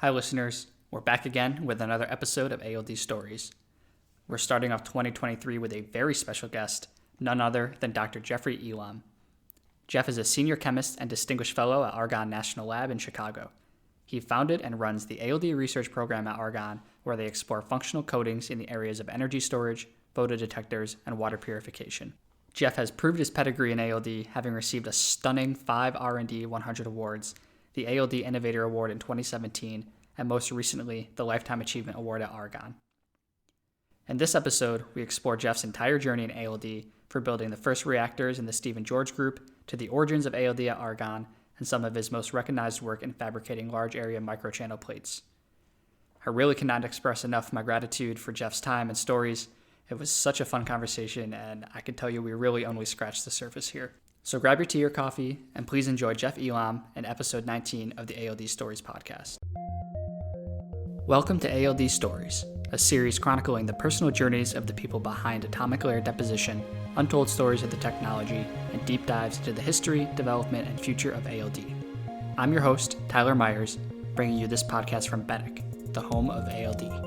Hi, listeners. We're back again with another episode of ALD Stories. We're starting off 2023 with a very special guest, none other than Dr. Jeffrey Elam. Jeff is a senior chemist and distinguished fellow at Argonne National Lab in Chicago. He founded and runs the ALD research program at Argonne, where they explore functional coatings in the areas of energy storage, photodetectors, and water purification. Jeff has proved his pedigree in ALD, having received a stunning 5 R&D 100 awards, the ALD Innovator Award in 2017, and most recently, the Lifetime Achievement Award at Argonne. In this episode, we explore Jeff's entire journey in ALD, for building the first reactors in the Stephen George Group, to the origins of ALD at Argonne, and some of his most recognized work in fabricating large area microchannel plates. I really cannot express enough my gratitude for Jeff's time and stories. It was such a fun conversation, and I can tell you we really only scratched the surface here. So grab your tea or coffee, and please enjoy Jeff Elam and episode 19 of the ALD Stories podcast. Welcome to ALD Stories, a series chronicling the personal journeys of the people behind atomic layer deposition, untold stories of the technology, and deep dives into the history, development, and future of ALD. I'm your host, Tyler Myers, bringing you this podcast from Benek, the home of ALD.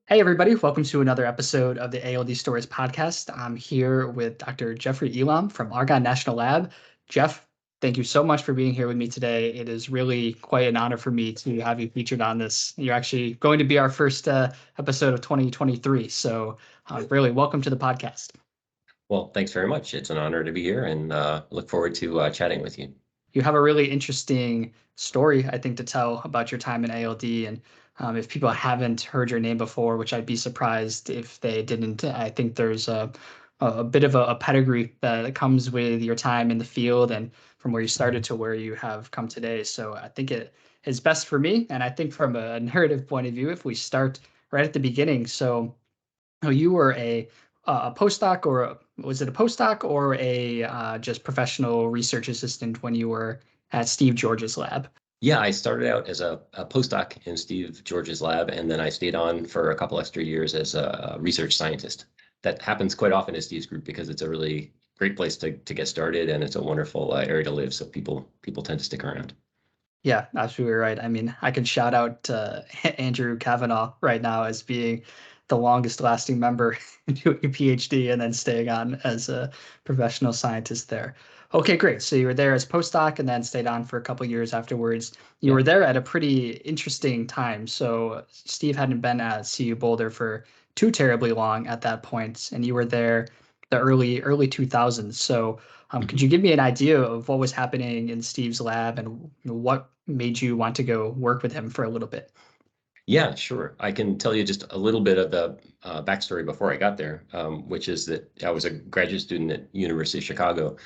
Hey everybody, welcome to another episode of the ALD Stories podcast. I'm here with Dr. Jeffrey Elam from Argonne National Lab. Jeff, thank you so much for being here with me today. It is really quite an honor for me to have you featured on this. You're actually going to be our first episode of 2023, so really welcome to the podcast. Well, thanks very much. It's an honor to be here and look forward to chatting with you. You have a really interesting story, I think, to tell about your time in ALD. And if people haven't heard your name before, which I'd be surprised if they didn't, I think there's a bit of a pedigree that comes with your time in the field and from where you started to where you have come today. So I think it is best for me. And I think from a narrative point of view, if we start right at the beginning. So you were a postdoc, or was it a postdoc or a just professional research assistant when you were at Steve George's lab? Yeah, I started out as a postdoc in Steve George's lab, and then I stayed on for a couple extra years as a research scientist. That happens quite often at Steve's group because it's a really great place to get started, and it's a wonderful area to live, so people tend to stick around. Yeah, absolutely right. I mean, I can shout out Andrew Kavanaugh right now as being the longest lasting member doing a PhD and then staying on as a professional scientist there. Okay, great. So you were there as postdoc and then stayed on for a couple of years afterwards. You were there at a pretty interesting time. So Steve hadn't been at CU Boulder for too terribly long at that point, and you were there the early 2000s. So could you give me an idea of what was happening in Steve's lab and what made you want to go work with him for a little bit? Yeah, sure. I can tell you just a little bit of the backstory before I got there, which is that I was a graduate student at University of Chicago.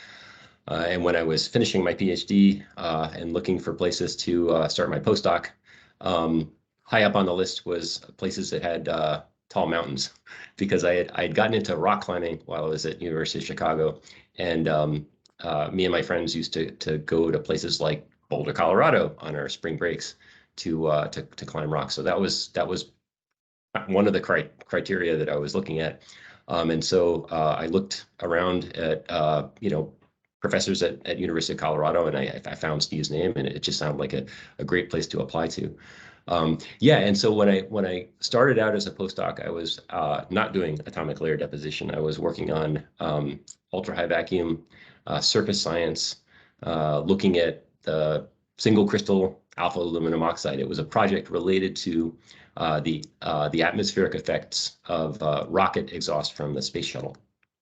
And when I was finishing my PhD and looking for places to start my postdoc, high up on the list was places that had tall mountains, because I had gotten into rock climbing while I was at University of Chicago, and me and my friends used to go to places like Boulder, Colorado on our spring breaks to climb rocks. So that was one of the criteria that I was looking at, and so I looked around at professors at University of Colorado, and I found Steve's name, and it just sounded like a great place to apply to. Yeah, and so when I started out as a postdoc, I was not doing atomic layer deposition. I was working on ultra high vacuum surface science, looking at the single crystal alpha aluminum oxide. It was a project related to the atmospheric effects of rocket exhaust from the space shuttle.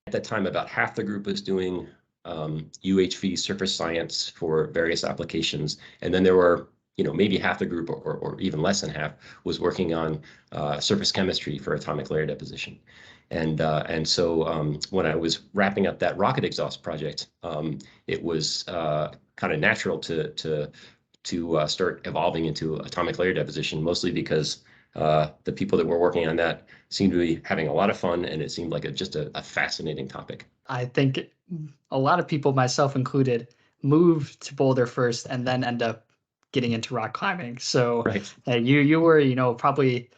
At that time, about half the group was doing UHV surface science for various applications, and then there were maybe half the group, or even less than half, was working on surface chemistry for atomic layer deposition. And so when I was wrapping up that rocket exhaust project, it was kind of natural to start evolving into atomic layer deposition, mostly because the people that were working on that seemed to be having a lot of fun, and it seemed like just a fascinating topic. I think a lot of people, myself included, move to Boulder first and then end up getting into rock climbing. So Right. you were, probably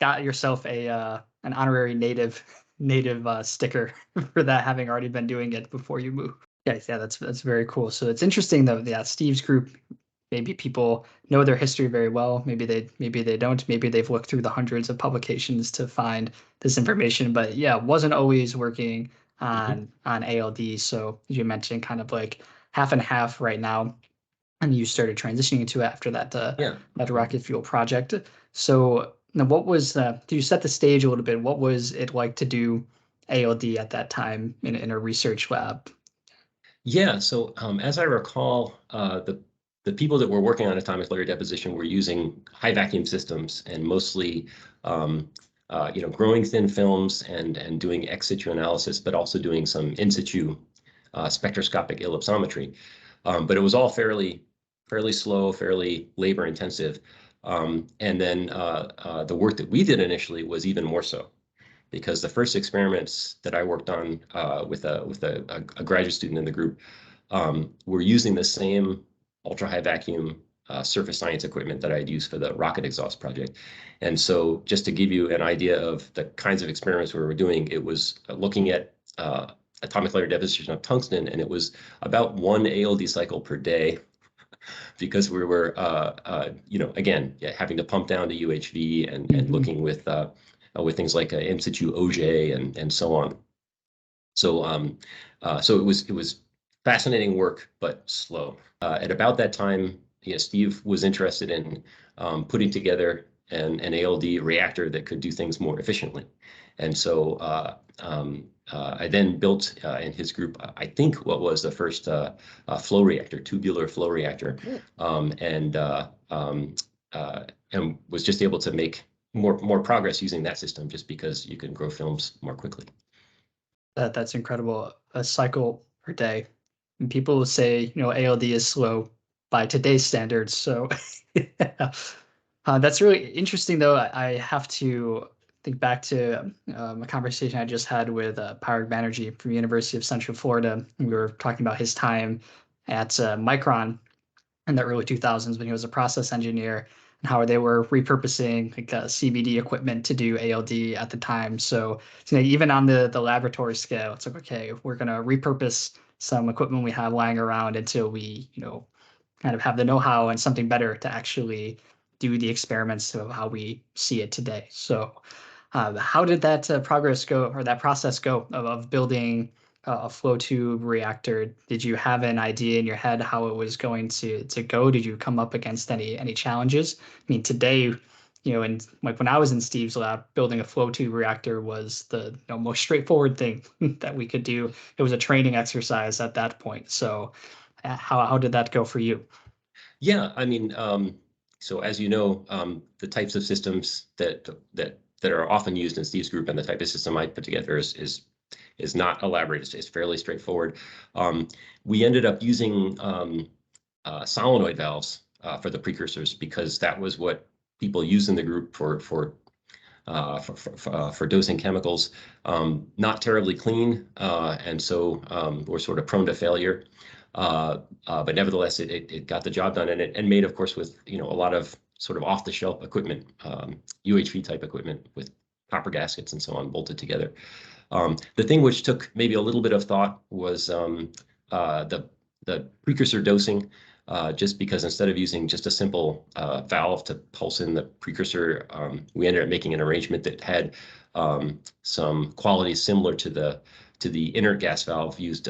got yourself an honorary native native sticker for that, having already been doing it before you move. Yeah, that's very cool. So it's interesting though. Yeah, Steve's group. Maybe people know their history very well. Maybe they don't. Maybe they've looked through the hundreds of publications to find this information. But yeah, wasn't always working Mhm. on ALD. So you mentioned kind of like half and half right now, and you started transitioning into it after Yeah. that Mhm. rocket fuel project. So now what was do you set the stage a little bit? What was it like to do ALD at that time in a research lab? Yeah. So as I recall, the people that were working on atomic layer deposition were using high vacuum systems and mostly growing thin films and doing ex situ analysis, but also doing some in situ spectroscopic ellipsometry. But it was all fairly slow, fairly labor intensive. And then the work that we did initially was even more so, because the first experiments that I worked on with a graduate student in the group were using the same ultra high vacuum surface science equipment that I'd used for the rocket exhaust project. And so, just to give you an idea of the kinds of experiments we were doing, it was looking at atomic layer deposition of tungsten, and it was about one ALD cycle per day, because we were, again, yeah, having to pump down to UHV and Mhm. looking with things like in situ OJ and so on. So it was fascinating work, but slow. At about that time, yeah, Steve was interested in putting together an ALD reactor that could do things more efficiently. And so I then built in his group, I think, what was the first flow reactor, tubular flow reactor, Cool. and was just able to make more progress using that system, just because you can grow films more quickly. That's incredible. A cycle per day. And people will say, ALD is slow by today's standards. So that's really interesting, though. I have to think back to a conversation I just had with Parag Banerjee from University of Central Florida. We were talking about his time at Micron in the early 2000s when he was a process engineer, and how they were repurposing like CVD equipment to do ALD at the time. So, even on the laboratory scale, it's like, okay, we're going to repurpose some equipment we have lying around until we, kind of have the know-how and something better to actually do the experiments of how we see it today. So, how did that progress go, or that process go of building a flow tube reactor? Did you have an idea in your head how it was going to go? Did you come up against any challenges? I mean, today, and like when I was in Steve's lab, building a flow tube reactor was the most straightforward thing that we could do. It was a training exercise at that point. So, how did that go for you? Yeah, I mean, so as you know, the types of systems that are often used in Steve's group and the type of system I put together is not elaborate. It's fairly straightforward. Um, we ended up using solenoid valves for the precursors, because that was what people use in the group for dosing chemicals. Not terribly clean, and so we're sort of prone to failure. But nevertheless, it got the job done, and made, of course, with a lot of sort of off-the-shelf equipment, UHV type equipment with copper gaskets and so on bolted together. The thing which took maybe a little bit of thought was the precursor dosing, just because instead of using just a simple valve to pulse in the precursor, we ended up making an arrangement that had some qualities similar to the inert gas valve used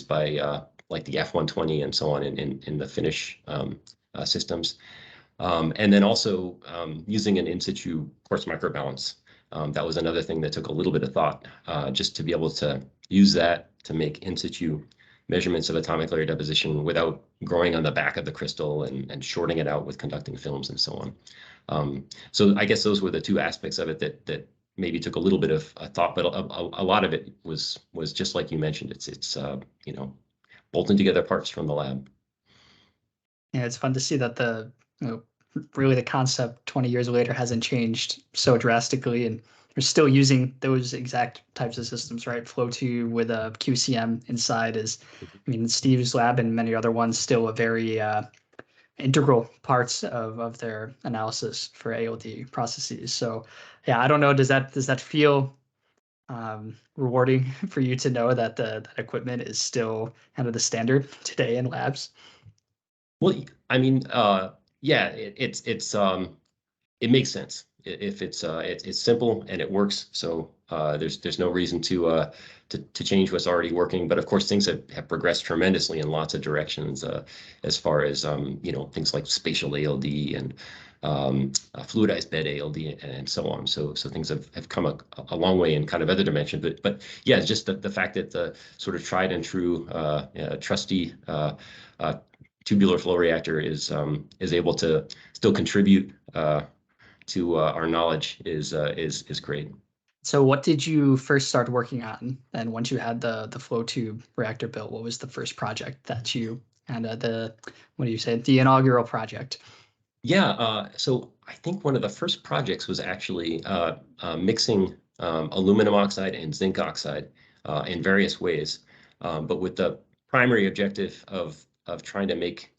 by like the F-120 and so on in the Finnish systems. And then also using an in situ quartz microbalance. That was another thing that took a little bit of thought, just to be able to use that to make in situ measurements of atomic layer deposition without growing on the back of the crystal and shorting it out with conducting films and so on. So I guess those were the two aspects of it that maybe took a little bit of thought, but a lot of it was just like you mentioned. It's bolting together parts from the lab. Yeah, it's fun to see that you know, really the concept 20 years later hasn't changed so drastically, and we're still using those exact types of systems, right? Flow tube with a QCM inside is, I mean, Steve's lab and many other ones still a very integral parts of their analysis for ALD processes. So, yeah, I don't know. Does that feel rewarding for you to know that that equipment is still kind of the standard today in labs? Well, I mean, yeah, it makes sense if it's simple and it works. So there's no reason to change what's already working. But of course, things have progressed tremendously in lots of directions as far as things like spatial ALD and fluidized bed ALD and so on. So things have come a long way in kind of other dimensions. But yeah, it's just the fact that the sort of tried and true trusty tubular flow reactor is able to still contribute to our knowledge is great. So what did you first start working on? And once you had the flow tube reactor built, what was the first project that you and the what do you say, the inaugural project? Yeah, so I think one of the first projects was actually mixing aluminum oxide and zinc oxide in various ways, but with the primary objective of trying to make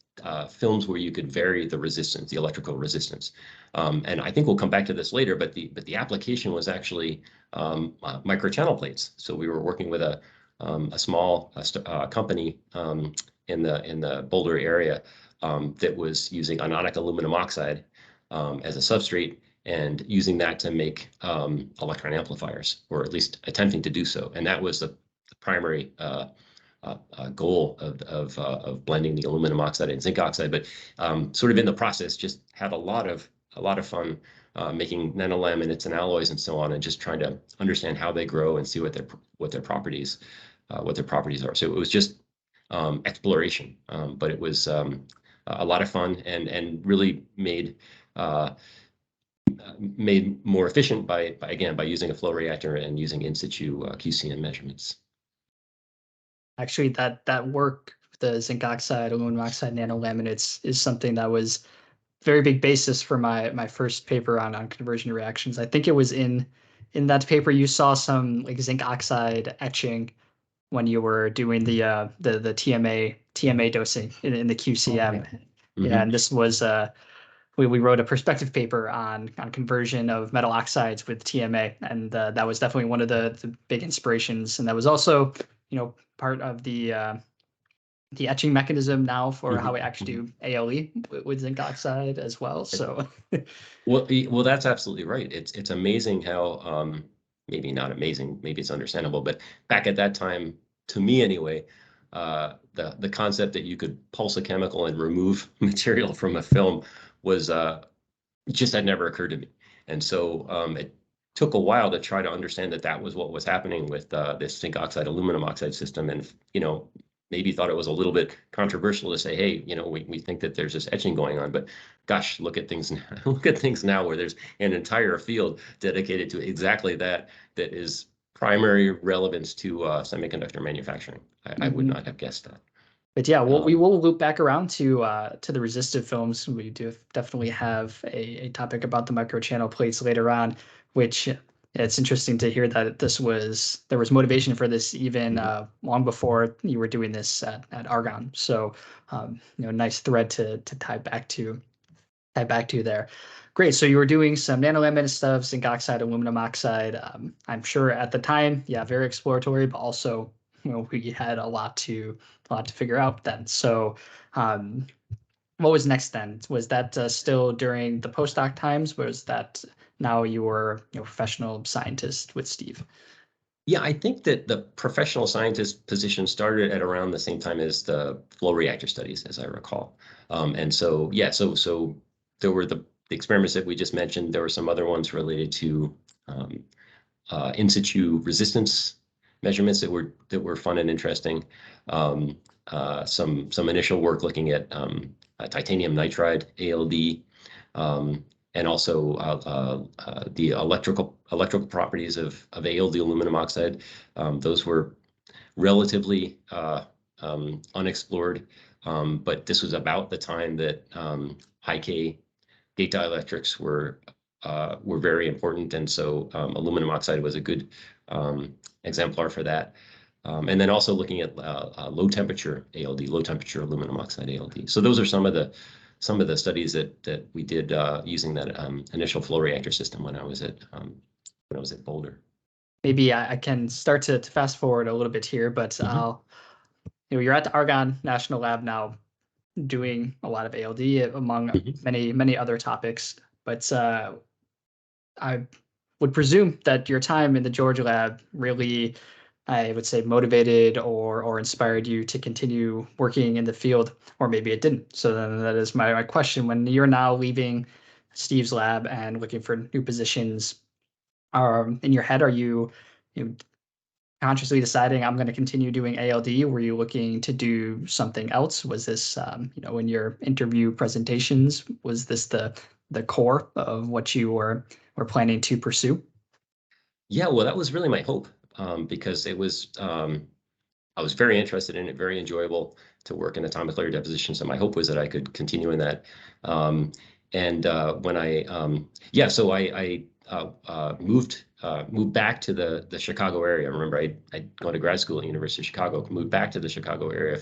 films where you could vary the resistance, the electrical resistance. And I think we'll come back to this later, but the application was actually microchannel plates. So we were working with a small company in the Boulder area that was using ionic aluminum oxide as a substrate and using that to make electron amplifiers, or at least attempting to do so. And that was the primary goal of blending the aluminum oxide and zinc oxide. But sort of in the process, just had a lot of fun making nanolaminates and alloys and so on, and just trying to understand how they grow and see what their properties are. So it was just exploration, but it was a lot of fun and really made more efficient by using a flow reactor and using in situ QCM measurements. Actually, that work, the zinc oxide, aluminum oxide nanolaminates, is something that was very big basis for my first paper on conversion reactions. I think it was in that paper you saw some like zinc oxide etching when you were doing the TMA dosing in the QCM. Okay. Yeah, and this was we wrote a perspective paper on conversion of metal oxides with TMA, and that was definitely one of the big inspirations, and that was also part of the etching mechanism now for how we actually do ALE with zinc oxide as well. So Well, that's absolutely right. It's amazing how maybe not amazing, maybe it's understandable, but back at that time, to me anyway, the concept that you could pulse a chemical and remove material from a film was just had never occurred to me. And so it took a while to try to understand that was what was happening with this zinc oxide aluminum oxide system, and maybe thought it was a little bit controversial to say, hey, we think that there's this etching going on, but gosh, look at things now. Look at things now where there's an entire field dedicated to exactly that is primary relevance to semiconductor manufacturing. I would not have guessed that. But yeah, we will loop back around to the resistive films. We do definitely have a topic about the microchannel plates later on, which it's interesting to hear that there was motivation for this even long before you were doing this at Argonne. So nice thread to tie back to there. Great. So you were doing some nanolaminate stuff, zinc oxide, aluminum oxide. I'm sure at the time, yeah, very exploratory, but also we had a lot to figure out then. So what was next then? Was that still during the postdoc times? Was that now you were professional scientist with Steve? Yeah, I think that the professional scientist position started at around the same time as the flow reactor studies, as I recall. And so, yeah, so there were the experiments that we just mentioned. There were some other ones related to in situ resistance measurements that were fun and interesting. Some initial work looking at titanium nitride ALD, and also the electrical properties of ALD aluminum oxide. Those were relatively unexplored, but this was about the time that high K gate dielectrics were very important, and so aluminum oxide was a good exemplar for that. And then also looking at low temperature ALD, low temperature aluminum oxide ALD. So those are some of the studies that we did using that initial flow reactor system when I was at Boulder. maybe I can start to fast forward a little bit here, but Hmm. you're at the Argonne National Lab now doing a lot of ALD among Hmm. many other topics. But I would presume that your time in the Georgia lab really, I would say, motivated or inspired you to continue working in the field, or maybe it didn't. So then that is my question. When you're now leaving Steve's lab and looking for new positions, in your head, are you know, consciously deciding I'm going to continue doing ALD? Were you looking to do something else? Was this, in your interview presentations, was this the core of what you were planning to pursue? Yeah, well, that was really my hope, because it was I was very interested in it, very enjoyable to work in atomic layer deposition. So my hope was that I could continue in that. Um, and when yeah, so I moved back to the Chicago area. I remember I'd gone to grad school at the University of Chicago, moved back to the Chicago area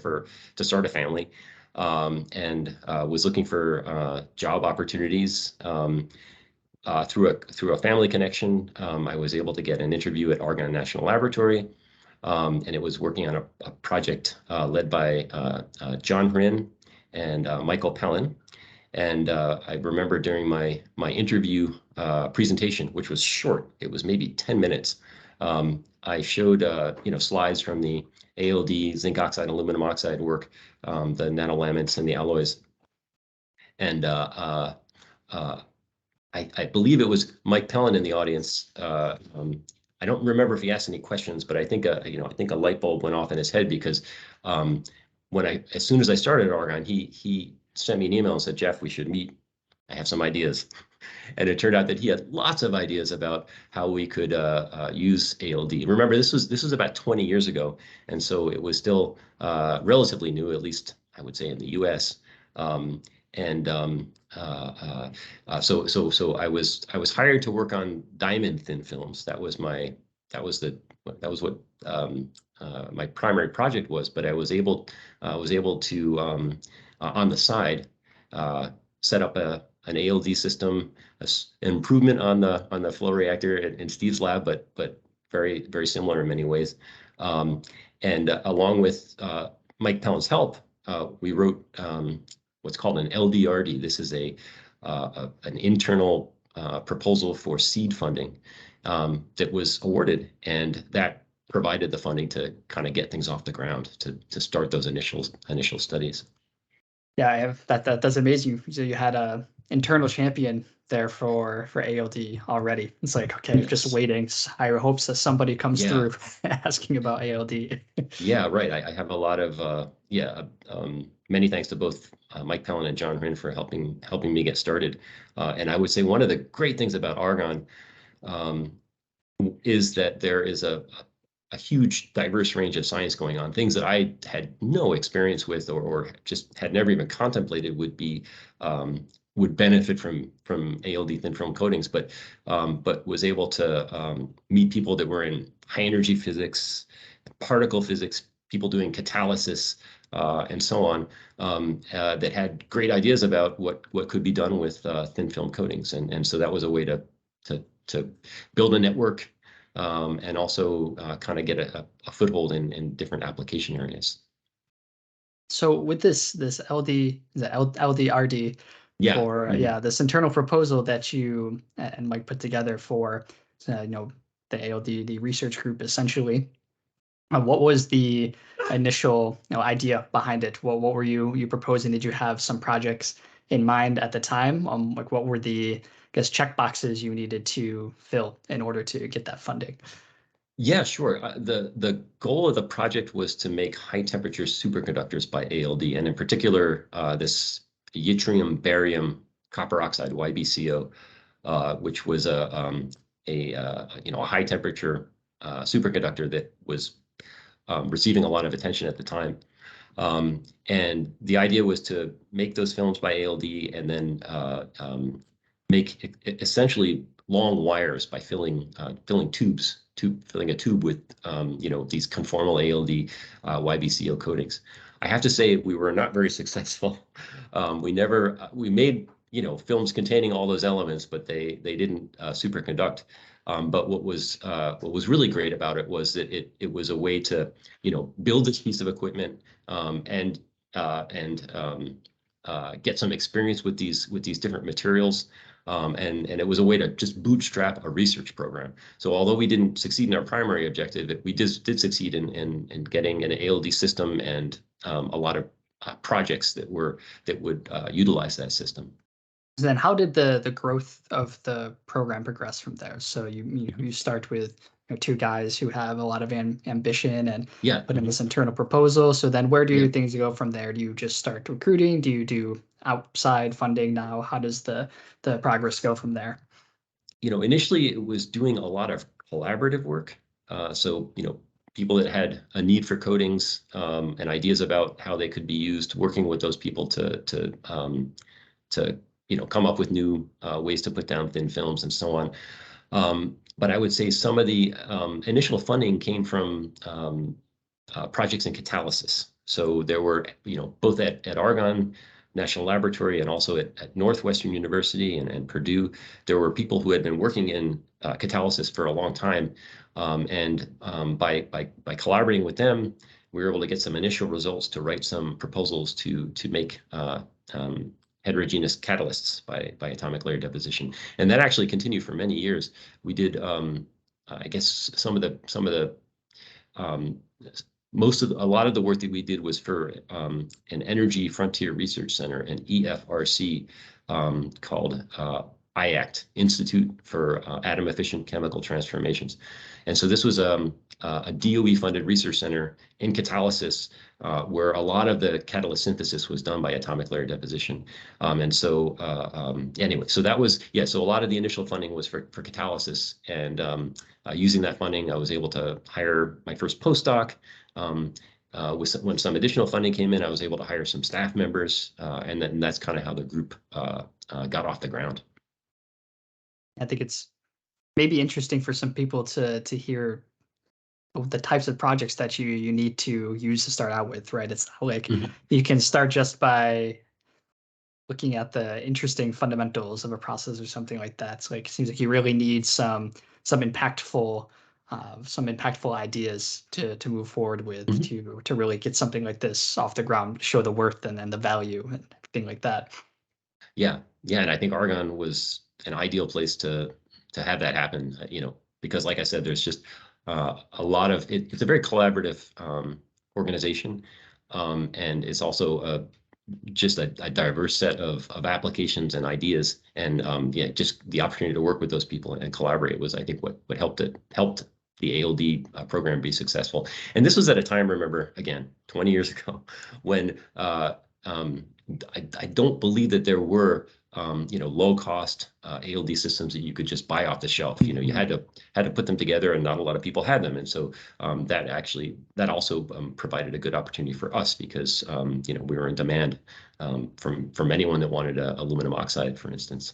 to start a family, and was looking for job opportunities. Through a family connection, I was able to get an interview at Argonne National Laboratory, and it was working on a project led by John Hrin and Michael Pellin. And I remember during my interview presentation, which was short, it was maybe 10 minutes. I showed slides from the ALD, zinc oxide, aluminum oxide work, the nanolaments and the alloys, and uh, I believe it was Mike Pellin in the audience. I don't remember if he asked any questions, but I think a light bulb went off in his head because um, as soon as I started at Argonne, he sent me an email and said, "Jeff, we should meet. I have some ideas." And it turned out that he had lots of ideas about how we could use ALD. Remember, this was about 20 years ago, and so it was still relatively new, at least I would say in the U.S. Um, and so I was hired to work on diamond thin films. That was the that was what my primary project was. But I was able to on the side uh, set up an ALD system, an improvement on the flow reactor in Steve's lab, but very similar in many ways. Um, and along with Mike Pellin's help, we wrote what's called an LDRD. This is an internal proposal for seed funding that was awarded, and that provided the funding to kind of get things off the ground to start those initial studies. Yeah, I have that's amazing. So you had a internal champion there for ALD already. It's like, okay, just Yes. waiting. I hope that somebody comes Yeah. through asking about ALD. Yeah, right. I have a lot of many thanks to both Mike Pellin and John Hrin for helping me get started. And I would say one of the great things about Argonne um, is that there is a huge diverse range of science going on. Things that I had no experience with or just had never even contemplated would benefit from ALD thin film coatings, but was able to meet people that were in high energy physics, particle physics, people doing catalysis, and so on, that had great ideas about what could be done with thin film coatings, and so that was a way to build a network, and also kind of get a foothold in different application areas. So with this LD, the LDRD Yeah. for Mhm. this internal proposal that you and Mike put together for uh, you know the ALD, the research group essentially. What was the initial idea behind it? What were you proposing? Did you have some projects in mind at the time? Like what were the, I guess, check boxes you needed to fill in order to get that funding? Yeah, sure. The goal of the project was to make high temperature superconductors by ALD, and in particular, this yttrium barium copper oxide YBCO, which was a high temperature superconductor that was receiving a lot of attention at the time. And the idea was to make those films by ALD and then make essentially long wires by filling a tube with these conformal ALD YBCO coatings. I have to say we were not very successful. We made films containing all those elements, but they didn't superconduct. But what was really great about it was that it was a way to, build this piece of equipment, and get some experience with these different materials. And it was a way to just bootstrap a research program. So although we didn't succeed in our primary objective, we did succeed in getting an ALD system and a lot of projects that would utilize that system. Then how did the growth of the program progress from there? So you start with two guys who have a lot of ambition and Yeah. put in this internal proposal. So then where do Yeah. things go from there? Do you just start recruiting? Do you do outside funding now? How does the progress go from there? Initially it was doing a lot of collaborative work. So, people that had a need for coatings, and ideas about how they could be used, working with those people to come up with new ways to put down thin films and so on. But I would say some of the initial funding came from projects in catalysis. So there were, both at Argonne National Laboratory and also at Northwestern University and Purdue, there were people who had been working in catalysis for a long time. By collaborating with them, we were able to get some initial results to write some proposals to make heterogeneous catalysts by atomic layer deposition, and that actually continued for many years. We did, I guess, some of the a lot of the work that we did was for an Energy Frontier Research Center, an EFRC, called IACT, Institute for Atom Efficient Chemical Transformations. And so this was a DOE-funded research center in catalysis, where a lot of the catalyst synthesis was done by atomic layer deposition. Anyway, so that was, yeah, so a lot of the initial funding was for catalysis. And using that funding, I was able to hire my first postdoc. When some additional funding came in, I was able to hire some staff members, and that's kind of how the group got off the ground. I think it's maybe interesting for some people to hear the types of projects that you need to use to start out with, right? It's not like you can start just by looking at the interesting fundamentals of a process or something like that. It's like it seems like you really need some impactful ideas to move forward with to really get something like this off the ground, show the worth and the value and everything like that. Yeah, and I think Argonne was an ideal place to have that happen. Because like I said, there's just a lot of it. It's a very collaborative organization, and it's also just a diverse set of applications and ideas. And just the opportunity to work with those people and collaborate was, I think, what helped the ALD program be successful. And this was at a time, remember, again, 20 years ago, when I don't believe that there were low cost ALD systems that you could just buy off the shelf. You had to put them together, and not a lot of people had them. And so that also provided a good opportunity for us, because we were in demand from anyone that wanted aluminum oxide, for instance.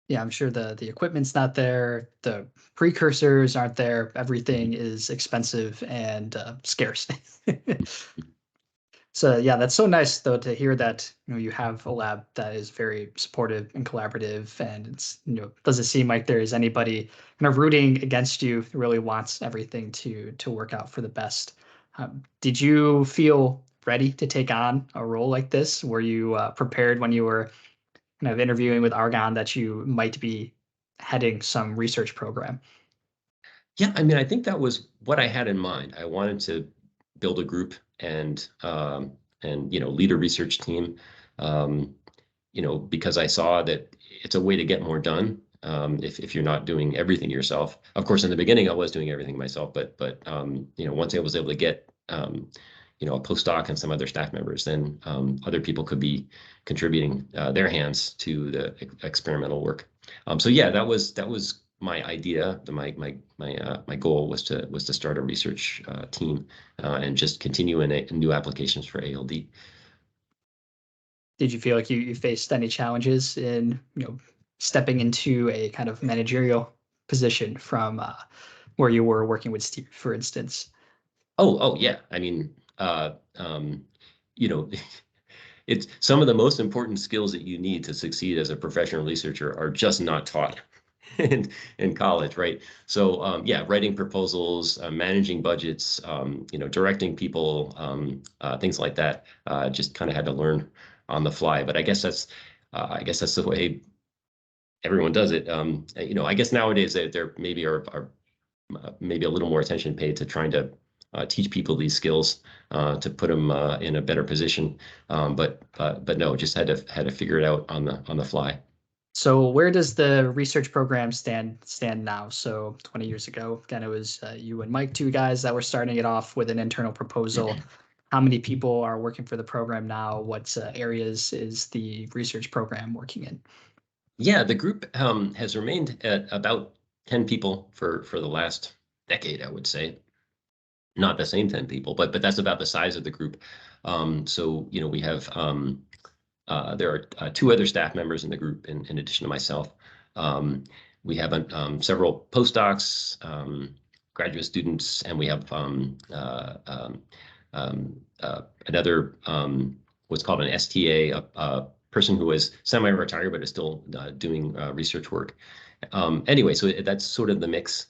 Yeah, I'm sure the equipment's not there, the precursors aren't there, everything is expensive and scarce. So yeah, that's so nice though to hear that you have a lab that is very supportive and collaborative, and it's doesn't seem like there is anybody kind of rooting against you, who really wants everything to work out for the best. Did you feel ready to take on a role like this? Were you prepared when you were kind of interviewing with Argonne that you might be heading some research program? Yeah, I mean, I think that was what I had in mind. I wanted to build a group and lead a research team, because I saw that it's a way to get more done, if you're not doing everything yourself. Of course, in the beginning, I was doing everything myself, but once I was able to get a postdoc and some other staff members, then other people could be contributing their hands to the experimental work. So yeah, that was my idea. My goal was to start a research team and just continue in new applications for ALD. Did you feel like you faced any challenges in stepping into a kind of managerial position from where you were working with Steve, for instance? Oh yeah. I mean, you know, it's some of the most important skills that you need to succeed as a professional researcher are just not taught. in college, right? So yeah, writing proposals, managing budgets, directing people, things like that. Just kind of had to learn on the fly. But I guess that's the way everyone does it. I guess nowadays there maybe are maybe a little more attention paid to trying to teach people these skills to put them in a better position. But no, just had to figure it out on the fly. So where does the research program stand now? So 20 years ago, again, it was you and Mike, two guys that were starting it off with an internal proposal. How many people are working for the program now? What areas is the research program working in? Yeah, the group has remained at about 10 people for the last decade, I would say. Not the same 10 people, but that's about the size of the group. So, we have there are two other staff members in the group in addition to myself. We have several postdocs, graduate students, and we have another what's called an STA, a person who is semi-retired but is still doing research work. Anyway, so that's sort of the mix.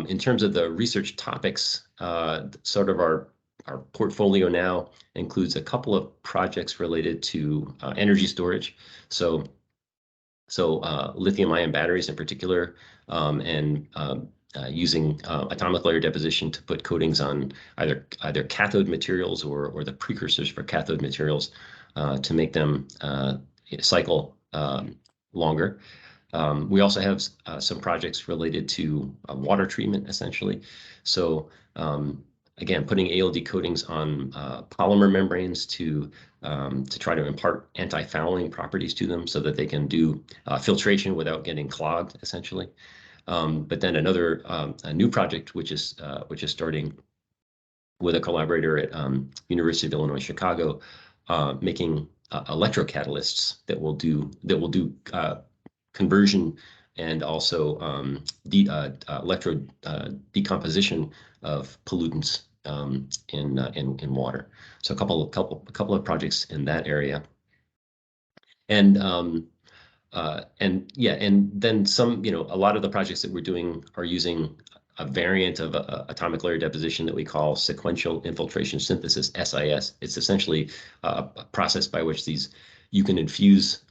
In terms of the research topics, sort of our portfolio now includes a couple of projects related to energy storage. So lithium-ion batteries in particular, and using atomic layer deposition to put coatings on either cathode materials or the precursors for cathode materials to make them cycle longer. We also have some projects related to water treatment, essentially. So again, putting ALD coatings on polymer membranes to try to impart anti-fouling properties to them so that they can do filtration without getting clogged, essentially. But then a new project which is starting with a collaborator at University of Illinois Chicago, making electrocatalysts that will do conversion and also electro decomposition of pollutants in water. So a couple of projects in that area, and then some. A lot of the projects that we're doing are using a variant of atomic layer deposition that we call sequential infiltration synthesis (SIS). It's essentially a process by which you can infuse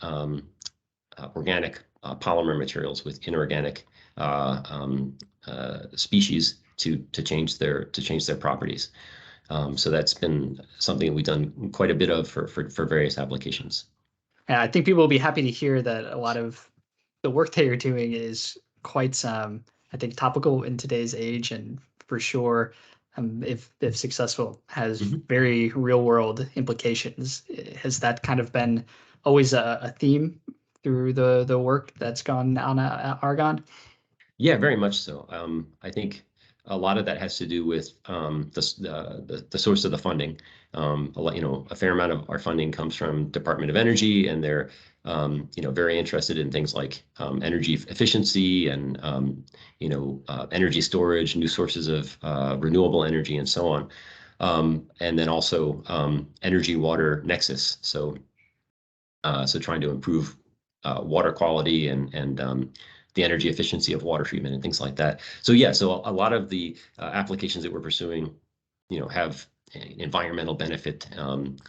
organic polymer materials with inorganic species to change their properties. So that's been something we've done quite a bit of for various applications. And I think people will be happy to hear that a lot of the work that you're doing is quite, I think, topical in today's age, and for sure, if successful, has very real world implications. Has that kind of been always a theme through the work that's gone on at Argonne? Yeah, very much so. I think a lot of that has to do with the source of the funding. A fair amount of our funding comes from Department of Energy, and they're very interested in things like energy efficiency and energy storage, new sources of renewable energy, and so on. And then also energy water nexus. So trying to improve water quality and the energy efficiency of water treatment and things like that. So yeah, so a lot of the applications that we're pursuing, have environmental benefit, and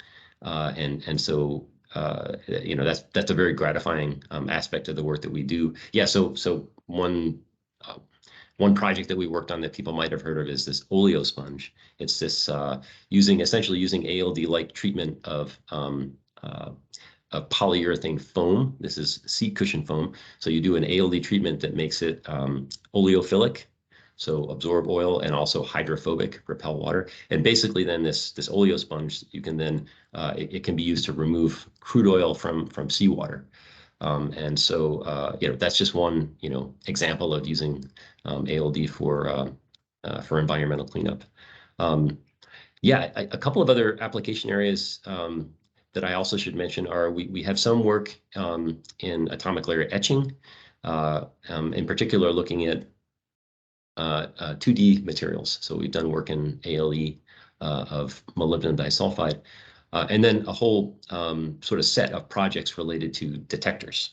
so that's a very gratifying aspect of the work that we do. Yeah, so one project that we worked on that people might have heard of is this oleo sponge. It's this essentially using ALD-like treatment of polyurethane foam. This is seat cushion foam. So you do an ALD treatment that makes it oleophilic, so absorb oil, and also hydrophobic, repel water. And basically then this oleo sponge, you can then it can be used to remove crude oil from seawater. And so that's just one example of using ALD for environmental cleanup. Yeah, a couple of other application areas that I also should mention are we have some work in atomic layer etching, in particular looking at 2D materials. So we've done work in ALE of molybdenum disulfide, and then a whole sort of set of projects related to detectors.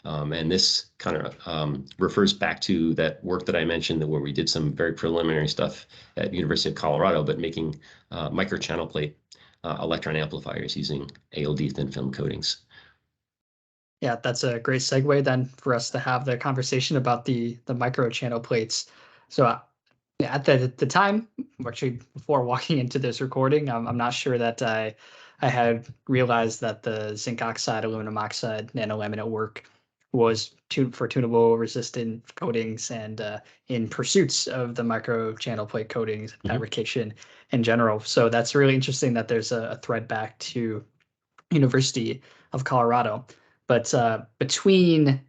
And this kind of refers back to that work that I mentioned where we did some very preliminary stuff at University of Colorado, but making microchannel plate electron amplifiers using ALD thin film coatings. Yeah, that's a great segue then for us to have the conversation about the microchannel plates. So yeah, at the time, actually before walking into this recording, I'm not sure that I had realized that the zinc oxide, aluminum oxide nanolaminate work was for tunable resistant coatings and in pursuits of the microchannel plate coatings and fabrication in general. So that's really interesting that there's a thread back to University of Colorado. But between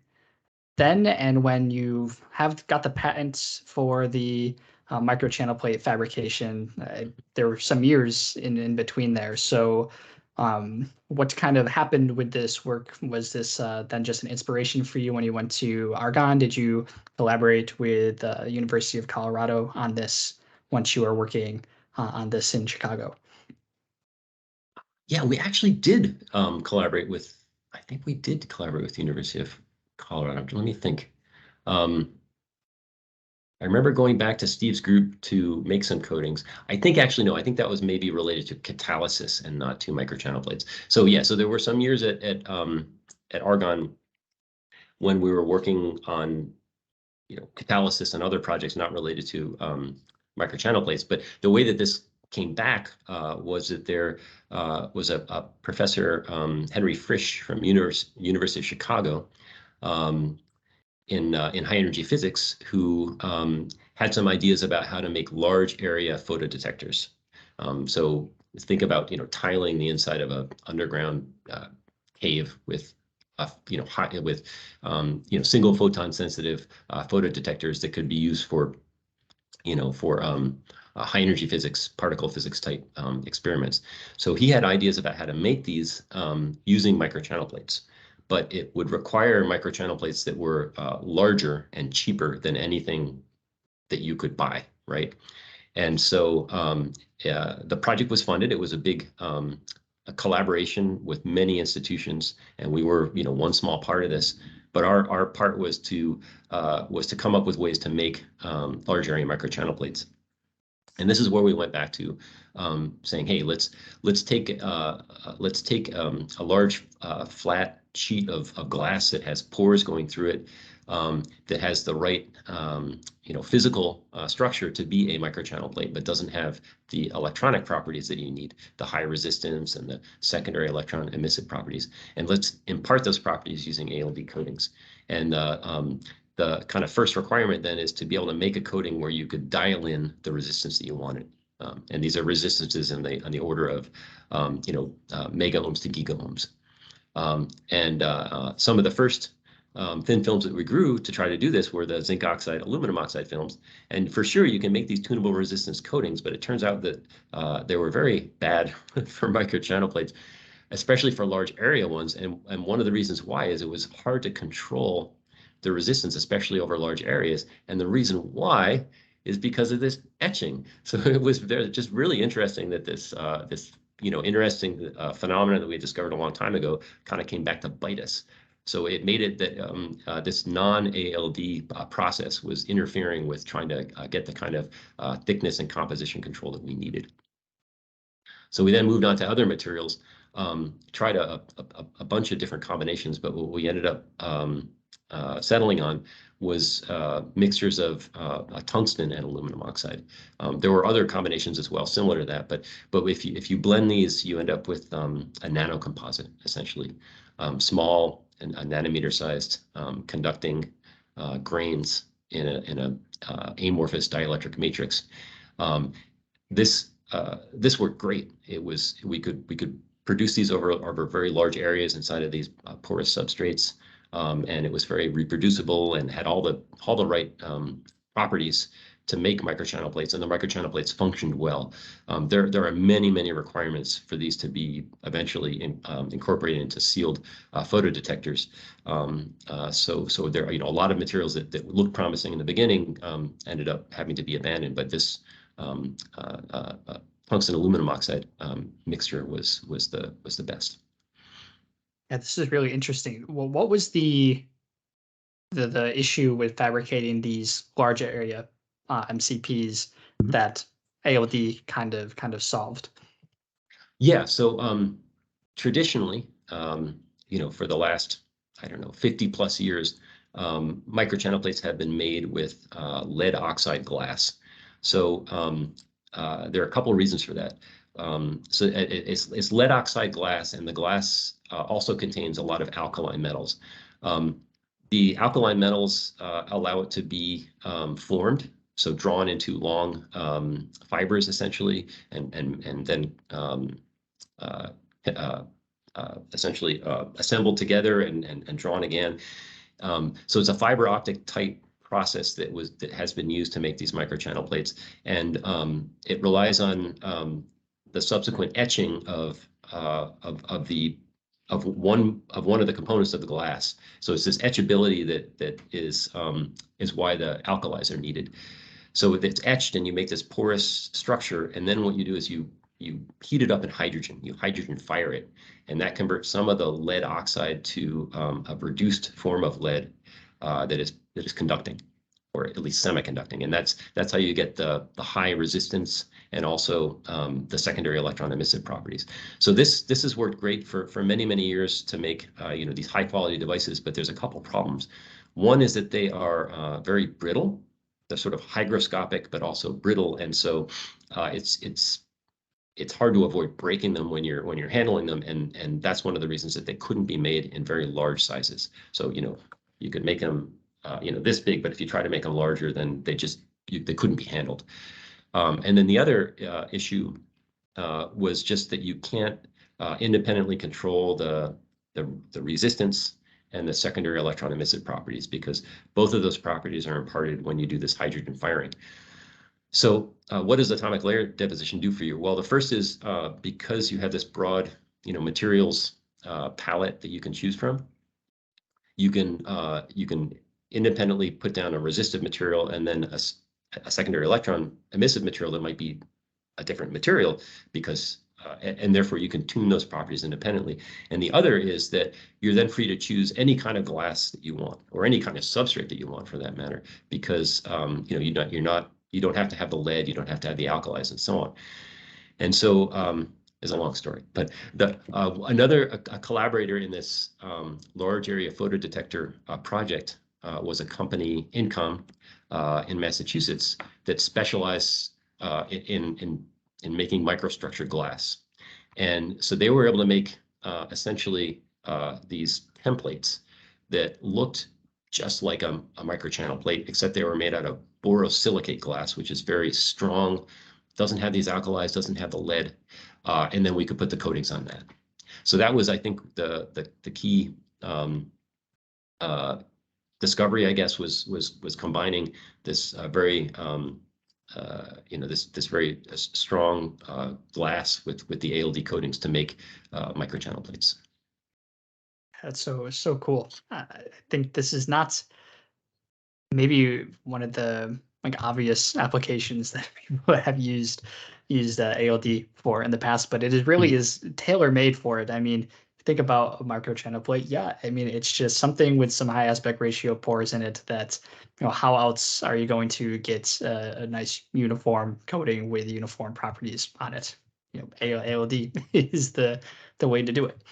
then and when you have got the patents for the microchannel plate fabrication, there were some years in between there. So, what kind of happened with this work? Was this then just an inspiration for you when you went to Argonne? Did you collaborate with University of Colorado on this once you were working on this in Chicago? Yeah, we actually did collaborate with, I think we did collaborate with the University of Colorado. Let me think. I remember going back to Steve's group to make some coatings. I think actually, no, I think that was maybe related to catalysis and not to microchannel plates. So yeah, so there were some years at Argonne when we were working on, catalysis and other projects not related to microchannel plates. But the way that this came back was that there was a professor, Henry Frisch from University of Chicago, in high energy physics, who had some ideas about how to make large area photodetectors. So think about tiling the inside of an underground cave with single photon sensitive photodetectors that could be used for high energy physics, particle physics type experiments. So he had ideas about how to make these using microchannel plates, but it would require microchannel plates that were larger and cheaper than anything that you could buy, right? And so the project was funded. It was a big a collaboration with many institutions, and we were, one small part of this. But our part was to come up with ways to make large area microchannel plates. And this is where we went back to saying, hey, let's take a large flat sheet of glass that has pores going through it, that has the right physical structure to be a microchannel plate, but doesn't have the electronic properties that you need, the high resistance and the secondary electron emissive properties. And let's impart those properties using ALD coatings. And the kind of first requirement then is to be able to make a coating where you could dial in the resistance that you wanted. And these are resistances on the order of mega ohms to giga ohms. And some of the first thin films that we grew to try to do this were the zinc oxide, aluminum oxide films. And for sure, you can make these tunable resistance coatings, but it turns out that they were very bad for microchannel plates, especially for large area ones. And one of the reasons why is it was hard to control the resistance, especially over large areas. And the reason why is because of this etching. So it was just really interesting that this interesting phenomenon that we had discovered a long time ago kind of came back to bite us. So it made it that this non-ALD process was interfering with trying to get the kind of thickness and composition control that we needed. So we then moved on to other materials, tried a bunch of different combinations, but what we ended up settling on was mixtures of tungsten and aluminum oxide. There were other combinations as well, similar to that, but if you blend these, you end up with a nano composite, essentially, small and nanometer-sized conducting grains in a amorphous dielectric matrix. This worked great. We could produce these over very large areas inside of these porous substrates. And it was very reproducible and had all the right properties to make microchannel plates, and the microchannel plates functioned well. There are many requirements for these to be eventually incorporated into sealed photodetectors. So there are a lot of materials that looked promising in the beginning ended up having to be abandoned, but this tungsten aluminum oxide mixture was the best. Yeah, this is really interesting. Well, what was the the issue with fabricating these larger area MCPs Mhm. that ALD kind of solved. Yeah. So traditionally, for the last, I don't know, 50 plus years, microchannel plates have been made with lead oxide glass. So there are a couple of reasons for that. It's lead oxide glass, and the glass also contains a lot of alkaline metals. Um, the alkaline metals allow it to be formed, so drawn into long fibers essentially, and then uh, uh, essentially assembled together and drawn again. So it's a fiber optic type process that has been used to make these microchannel plates, and it relies on the subsequent etching of one of the components of the glass. So it's this etchability that is why the alkalis are needed. So it's etched and you make this porous structure. And then what you do is you heat it up in hydrogen. You hydrogen fire it, and that converts some of the lead oxide to a reduced form of lead that is conducting, or at least semiconducting. And that's how you get the high resistance and also the secondary electron emissive properties. So this has worked great for many years to make these high quality devices. But there's a couple problems. One is that they are very brittle. They're sort of hygroscopic, but also brittle, and so it's hard to avoid breaking them when you're handling them, and that's one of the reasons that they couldn't be made in very large sizes. So you could make them this big, but if you try to make them larger, then they couldn't be handled. And then the other issue was just that you can't independently control the resistance and the secondary electron emissive properties, because both of those properties are imparted when you do this hydrogen firing. So what does atomic layer deposition do for you? Well, the first is because you have this broad materials palette that you can choose from, you can independently put down a resistive material and then a secondary electron emissive material that might be a different material, because and therefore you can tune those properties independently. And the other is that you're then free to choose any kind of glass that you want, or any kind of substrate that you want for that matter, because you don't have to have the lead, you don't have to have the alkalis, and so on. And so is a long story, but another collaborator in this large area photodetector project was a company, Income, in Massachusetts, that specialized in making microstructured glass. And so they were able to make essentially these templates that looked just like a microchannel plate, except they were made out of borosilicate glass, which is very strong, doesn't have these alkalis, doesn't have the lead, and then we could put the coatings on that. So that was, I think, the key discovery, I guess, was combining this very this very strong glass with the ALD coatings to make microchannel plates. That's so cool. I think this is not maybe one of the like obvious applications that people have used ALD for in the past, but it is really is tailor made for it. I mean, think about a microchannel plate. Yeah, I mean it's just something with some high aspect ratio pores in it. That how else are you going to get a nice uniform coating with uniform properties on it? ALD is the way to do it.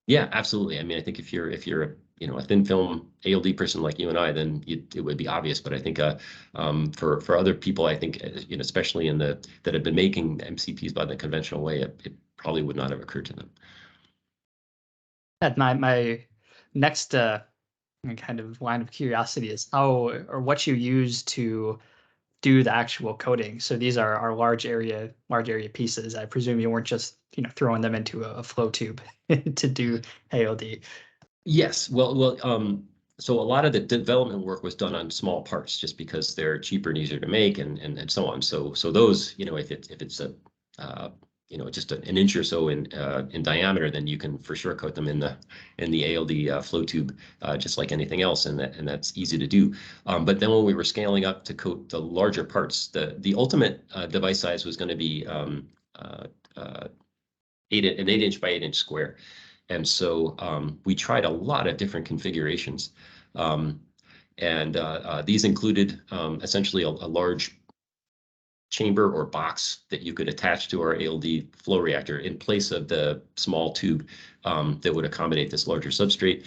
Yeah, absolutely. I mean, I think if you're a thin film ALD person like you and I, then it would be obvious. But I think for other people, I think especially that have been making MCPs by the conventional way, it probably would not have occurred to them. At my next kind of line of curiosity is how or what you use to do the actual coding. So these are large area pieces. I presume you weren't just throwing them into a flow tube to do ALD. Yes. So a lot of the development work was done on small parts, just because they're cheaper and easier to make, and so on. So those, if it's a just an inch or so in diameter, then you can for sure coat them in the ALD flow tube, just like anything else, and that's easy to do. But then when we were scaling up to coat the larger parts, the ultimate device size was going to be uh, uh, an 8-inch by 8-inch square. And so we tried a lot of different configurations. Um, And these included essentially a large chamber or box that you could attach to our ALD flow reactor in place of the small tube that would accommodate this larger substrate.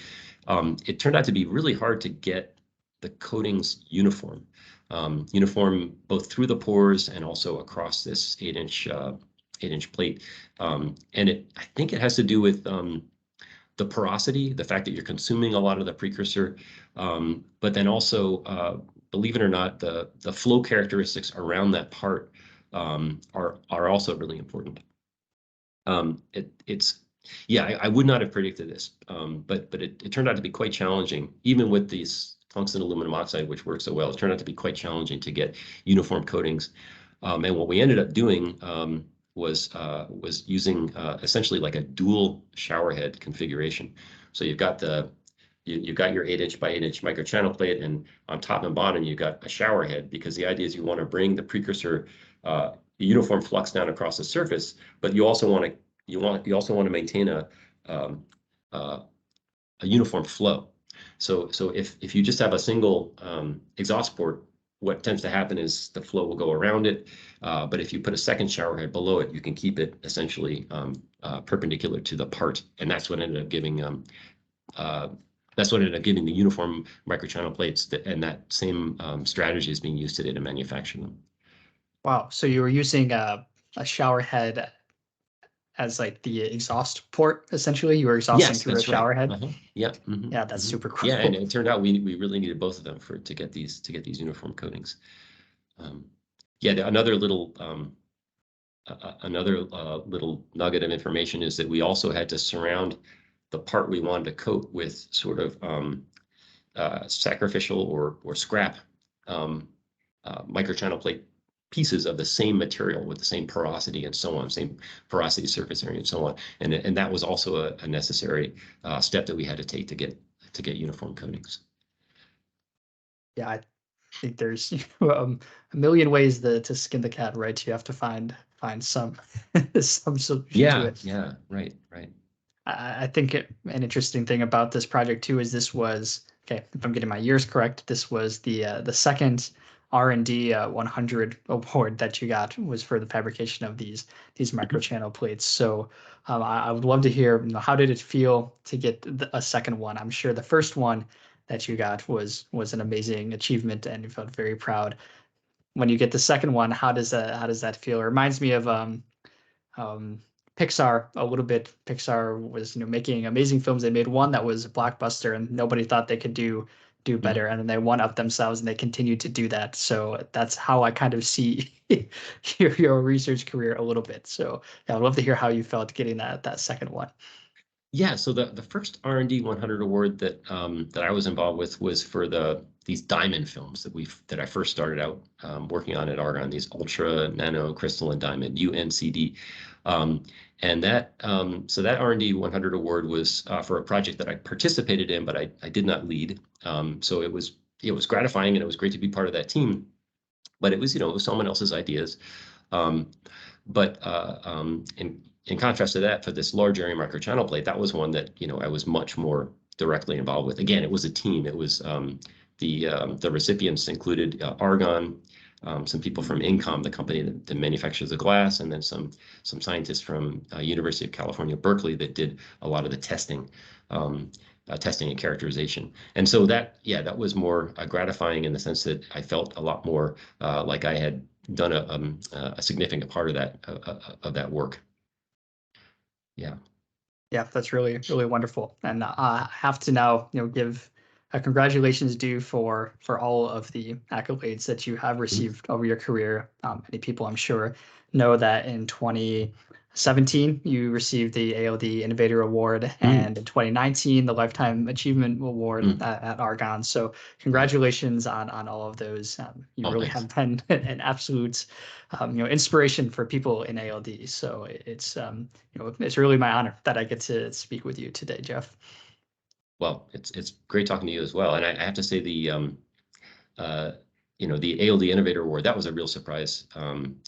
It turned out to be really hard to get the coatings uniform, both through the pores and also across this 8-inch plate. And I think it has to do with the porosity, the fact that you're consuming a lot of the precursor, but then also, believe it or not, the flow characteristics around that part are also really important. I would not have predicted this, but it turned out to be quite challenging, even with these tungsten aluminum oxide, which works so well. It turned out to be quite challenging to get uniform coatings, and what we ended up doing was using essentially like a dual shower head configuration. So you've got you've got your 8-inch by 8-inch microchannel plate, and on top and bottom you've got a shower head, because the idea is you want to bring the precursor uniform flux down across the surface, but you also want to maintain a uniform flow. So if you just have a single exhaust port, what tends to happen is the flow will go around it. But if you put a second shower head below it, you can keep it essentially perpendicular to the part, and that's what ended up giving the uniform microchannel plates, and that same strategy is being used today to manufacture them. Wow. So you were using a shower head as like the exhaust port, essentially. You were exhausting Yes, through a that's right. shower head. Yeah. Yeah, that's super cool. Yeah, and it turned out we really needed both of them to get these uniform coatings. Another little little nugget of information is that we also had to surround the part we wanted to coat with sort of sacrificial or scrap microchannel plate pieces of the same material with the same porosity and so on, same porosity surface area and so on. And that was also a necessary step that we had to take to get uniform coatings. Yeah, I think there's a million ways to skin the cat, right? You have to find some some solution to it. Yeah, right. I think an interesting thing about this project too is this was, okay, if I'm getting my years correct, this was the second R&D 100 award that you got was for the fabrication of these microchannel plates. So I would love to hear, how did it feel to get a second one? I'm sure the first one that you got was an amazing achievement and you felt very proud. When you get the second one, how does that feel? It reminds me of um, Pixar a little bit. Pixar was, making amazing films. They made one that was a blockbuster, and nobody thought they could do better. And then they one up themselves, and they continued to do that. So that's how I kind of see your research career a little bit. So yeah, I'd love to hear how you felt getting that second one. Yeah, so the first R&D 100 award that I was involved with was for these diamond films that I first started out working on at Argonne, these ultra nano crystalline diamond UNCD, and that R&D 100 award was for a project that I participated in, but I did not lead. So it was gratifying, and it was great to be part of that team, but it was someone else's ideas. In contrast to that, for this large area microchannel plate, that was one that I was much more directly involved with. Again, it was a team. It was the recipients included Argonne, some people from Incom, the company that manufactures the glass, and then some scientists from University of California, Berkeley, that did a lot of the testing and characterization. And so that was more gratifying in the sense that I felt a lot more like I had done a significant part of that work. Yeah. Yeah, that's really, really wonderful. And I have to now, give a congratulations due for all of the accolades that you have received over your career. Many people, I'm sure, know that in 2017 you received the ALD Innovator Award, and in 2019 the Lifetime Achievement Award at Argonne. So congratulations on all of those. You really Thanks. have been an absolute inspiration for people in ALD. So it's really my honor that I get to speak with you today, Jeff. Well, it's great talking to you as well. And I have to say the ALD Innovator Award, that was a real surprise. I'm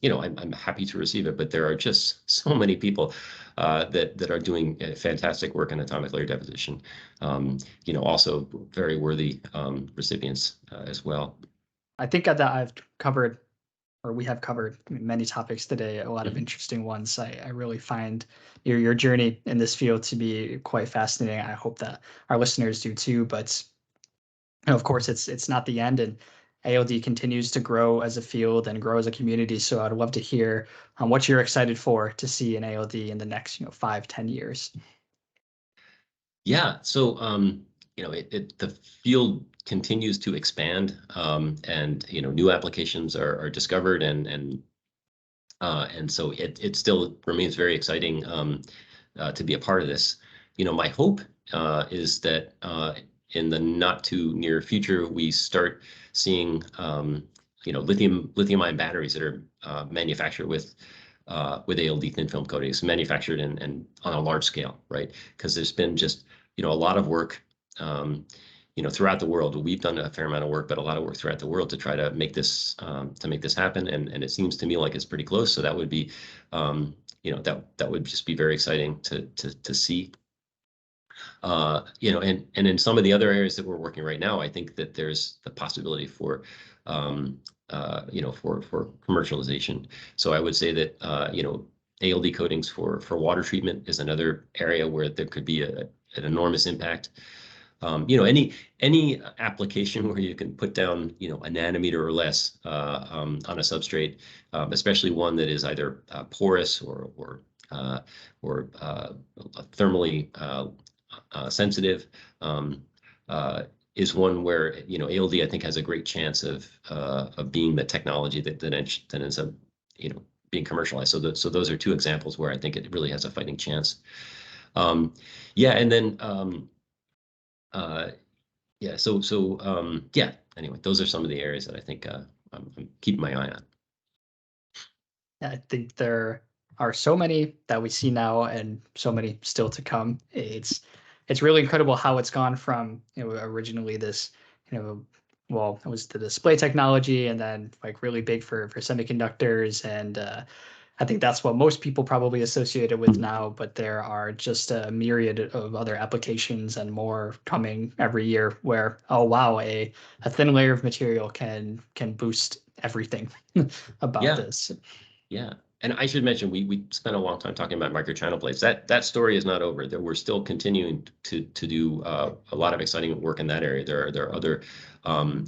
happy to receive it, but there are just so many people that are doing fantastic work in atomic layer deposition. Also very worthy recipients as well. I think that I've covered, or we have covered many topics today, a lot of interesting ones. I really find your journey in this field to be quite fascinating. I hope that our listeners do too. But of course, it's not the end, and ALD continues to grow as a field and grow as a community. So I'd love to hear what you're excited for to see in ALD in the next 5-10 years. Yeah, so the field continues to expand, and new applications are discovered, and so it still remains very exciting to be a part of this. My hope is that in the not too near future, we start seeing lithium-ion batteries that are manufactured with ALD thin film coatings, manufactured and on a large scale, right? Because there's been just a lot of work throughout the world. We've done a fair amount of work, but a lot of work throughout the world to try to make this happen. And it seems to me like it's pretty close. So that would be, that would just be very exciting to see. And in some of the other areas that we're working right now, I think that there's the possibility for commercialization. So I would say that ALD coatings for water treatment is another area where there could be an enormous impact. Any application where you can put down a nanometer or less on a substrate, especially one that is either porous or thermally sensitive, is one where ALD I think has a great chance of being the technology that ends up being commercialized. So those are two examples where I think it really has a fighting chance. And then anyway, those are some of the areas that I think I'm keeping my eye on. I think there are so many that we see now and so many still to come. It's really incredible how it's gone from originally this well, it was the display technology, and then like really big for semiconductors, and I think that's what most people probably associate it with now, but there are just a myriad of other applications and more coming every year where, oh wow, a thin layer of material can boost everything about this. Yeah. And I should mention, we spent a long time talking about microchannel plates. That story is not over. We're still continuing to do a lot of exciting work in that area. There are other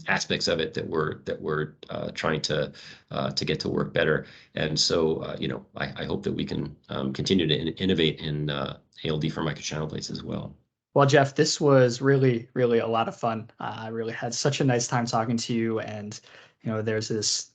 aspects of it that we're trying to get to work better. And so I hope that we can continue to innovate in ALD for microchannel plates as well. Well, Jeff, this was really, really a lot of fun. I really had such a nice time talking to you, and there's this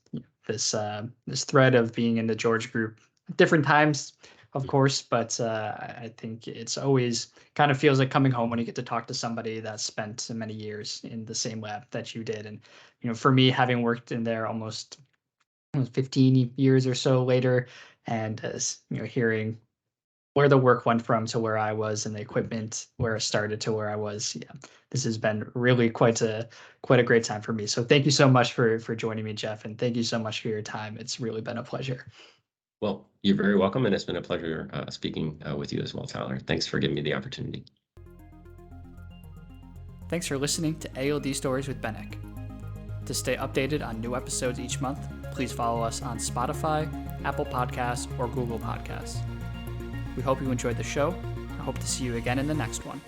thread of being in the George group at different times, of course, but I think it's always kind of feels like coming home when you get to talk to somebody that spent many years in the same lab that you did. And for me, having worked in there almost 15 years or so later, and hearing where the work went from to where I was, and the equipment where it started to where I was. Yeah, this has been really quite a great time for me. So thank you so much for joining me, Jeff, and thank you so much for your time. It's really been a pleasure. Well, you're very welcome, and it's been a pleasure speaking with you as well, Tyler. Thanks for giving me the opportunity. Thanks for listening to ALD Stories with Benek. To stay updated on new episodes each month, please follow us on Spotify, Apple Podcasts, or Google Podcasts. We hope you enjoyed the show. I hope to see you again in the next one.